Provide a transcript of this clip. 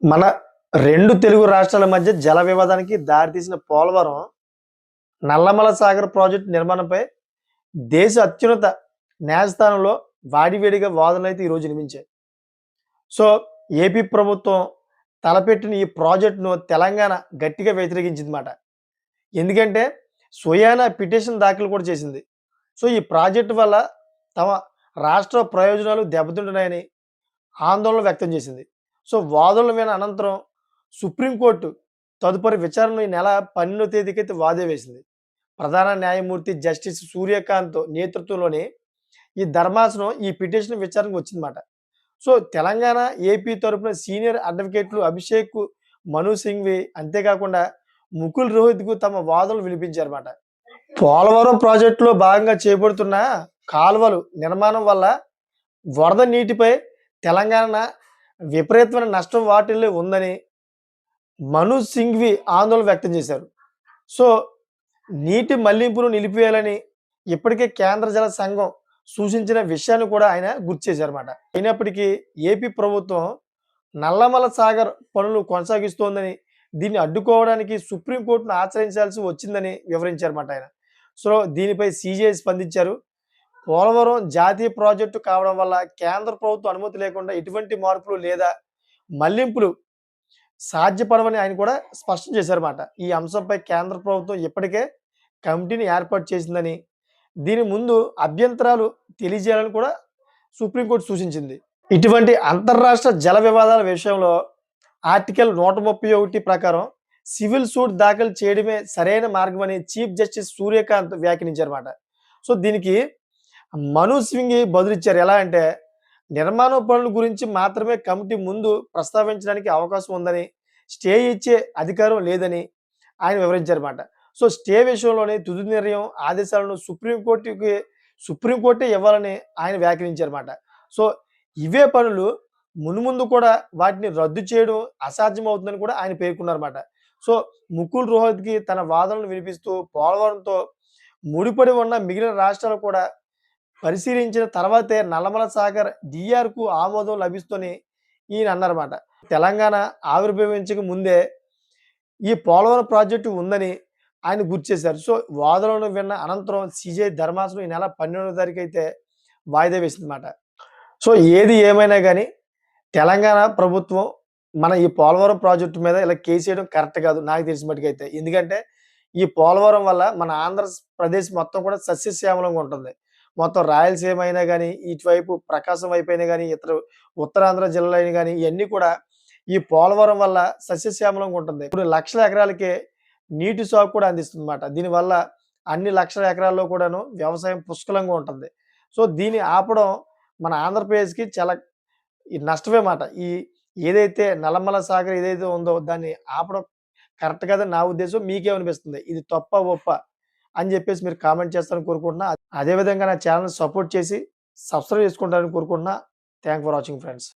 మన 2 తెలుగు రాష్ట్రాల మధ్య జల వివాదానికి దారితీసిన పోలవరం, నల్లమల సాగర్ ప్రాజెక్టు నిర్మాణంపై దేశ అత్యున్నత న్యాయస్థానంలో వాడివేడిగా వాదనలైతే ఈరోజు వినిపించాయి. సో, ఏపీ ప్రభుత్వం తలపెట్టిన ఈ ప్రాజెక్టును తెలంగాణ గట్టిగా వ్యతిరేకించిందన్నమాట. ఎందుకంటే స్వయానా పిటిషన్ దాఖలు కూడా చేసింది. సో, ఈ ప్రాజెక్టు వల్ల తమ రాష్ట్ర ప్రయోజనాలు దెబ్బతింటున్నాయని ఆందోళన వ్యక్తం చేసింది. సో, వాదనలు విన్న అనంతరం సుప్రీంకోర్టు తదుపరి విచారణను ఈ నెల 12వ తేదీకైతే వాయిదా వేసింది. ప్రధాన న్యాయమూర్తి జస్టిస్ సూర్యకాంత్ నేతృత్వంలోని ఈ ధర్మాసనం ఈ పిటిషన్ విచారణకు వచ్చిందన్నమాట. సో, తెలంగాణ, ఏపీ తరపున సీనియర్ అడ్వకేట్లు అభిషేక్ మను సింఘ్వి, అంతేకాకుండా ముకుల్ రోహిత్‌కు తమ వాదనలు వినిపించారన్నమాట. పోలవరం ప్రాజెక్టులో భాగంగా చేపడుతున్న కాలువలు నిర్మాణం వల్ల వరద నీటిపై తెలంగాణ విపరీతమైన నష్టం వాటిల్లో ఉందని మను సింఘ్వి ఆందోళన వ్యక్తం చేశారు. సో, నీటి మళ్లింపును నిలిపివేయాలని ఇప్పటికే కేంద్ర జల సంఘం సూచించిన విషయాన్ని కూడా ఆయన గుర్తు చేశారన్నమాట. అయినప్పటికీ ఏపీ ప్రభుత్వం నల్లమల సాగర్ పనులు కొనసాగిస్తోందని, దీన్ని అడ్డుకోవడానికి సుప్రీంకోర్టును ఆశ్రయించాల్సి వచ్చిందని వివరించారన్నమాట ఆయన. సో, దీనిపై సీజేఐ స్పందించారు. పోలవరం జాతీయ ప్రాజెక్టు కావడం వల్ల కేంద్ర ప్రభుత్వం అనుమతి లేకుండా ఎటువంటి మార్పులు లేదా మళ్లింపులు సాధ్యపడవని ఆయన కూడా స్పష్టం చేశారన్నమాట. ఈ అంశంపై కేంద్ర ప్రభుత్వం ఇప్పటికే కమిటీని ఏర్పాటు చేసిందని, దీని ముందు అభ్యంతరాలు తెలియజేయాలని కూడా సుప్రీంకోర్టు సూచించింది. ఇటువంటి అంతర్రాష్ట్ర జల వివాదాల విషయంలో ఆర్టికల్ 131 ప్రకారం సివిల్ సూట్ దాఖలు చేయడమే సరైన మార్గమని చీఫ్ జస్టిస్ సూర్యకాంత్ వ్యాఖ్యానించారన్నమాట. సో, దీనికి మను సింఘ్వి బదులిచ్చారు. ఎలా అంటే, నిర్మాణ పనుల గురించి మాత్రమే కమిటీ ముందు ప్రస్తావించడానికి అవకాశం ఉందని, స్టే ఇచ్చే అధికారం లేదని ఆయన వివరించారన్నమాట. సో, స్టే విషయంలోనే తుది నిర్ణయం, ఆదేశాలను సుప్రీంకోర్టే ఇవ్వాలని ఆయన వ్యాఖ్యానించారన్నమాట. సో, ఇవే పనులు మున్ముందు కూడా వాటిని రద్దు చేయడం అసాధ్యమవుతుందని కూడా ఆయన పేర్కొన్నారన్నమాట. సో, ముకుల్ రోహత్‌కి తన వాదనలు వినిపిస్తూ పోలవరంతో ముడిపడి ఉన్న మిగిలిన రాష్ట్రాలు కూడా పరిశీలించిన తర్వాతే నల్లమల సాగర్ డీఆర్‌కు ఆమోదం లభిస్తుందని ఈయన అన్నారన్నమాట. తెలంగాణ ఆవిర్భవించక ముందే ఈ పోలవరం ప్రాజెక్టు ఉందని ఆయన గుర్తు చేశారు. సో, వాదనలను విన్న అనంతరం సీజేఐ ధర్మాసనం ఈ నెల 12వ తారీఖు అయితే వాయిదా వేసిందన్నమాట. సో, ఏది ఏమైనా గానీ తెలంగాణ ప్రభుత్వం మన ఈ పోలవరం ప్రాజెక్టు మీద ఇలా కేసు చేయడం కరెక్ట్ కాదు నాకు తెలిసిన మట్టుకైతే. ఎందుకంటే ఈ పోలవరం వల్ల మన ఆంధ్రప్రదేశ్ మొత్తం కూడా సస్యశ్యామలంగా ఉంటుంది. మొత్తం రాయలసీమ అయినా గానీ, ఇటువైపు ప్రకాశం వైపైనా గానీ, ఉత్తరాంధ్ర జిల్లాలైనా గానీ, ఇయన్నీ కూడా ఈ పోలవరం వల్ల సస్యశ్యామలంగా ఉంటుంది. కొన్ని లక్షల ఎకరాలకే నీటి సాగు కూడా అందిస్తుందన్నమాట. దీనివల్ల అన్ని లక్షల ఎకరాల్లో కూడాను వ్యవసాయం పుష్కలంగా ఉంటుంది. సో, దీన్ని ఆపడం మన ఆంధ్రప్రదేశ్‌కి చాలా నష్టమే మాట. ఏదైతే నల్లమల సాగర్ ఏదైతే ఉందో దాన్ని ఆపడం కరెక్ట్ కాదని నా ఉద్దేశం. మీకేమనిపిస్తుంది? ఇది తప్పా? ఒప్పా? అని చెప్పేసి మీరు కామెంట్ చేస్తారని కోరుకుంటున్నా. అదే విధంగా నా ఛానెల్‌ని సపోర్ట్ చేసి సబ్స్క్రైబ్ చేసుకుంటారని కోరుకుంటున్నా. Thank for watching friends.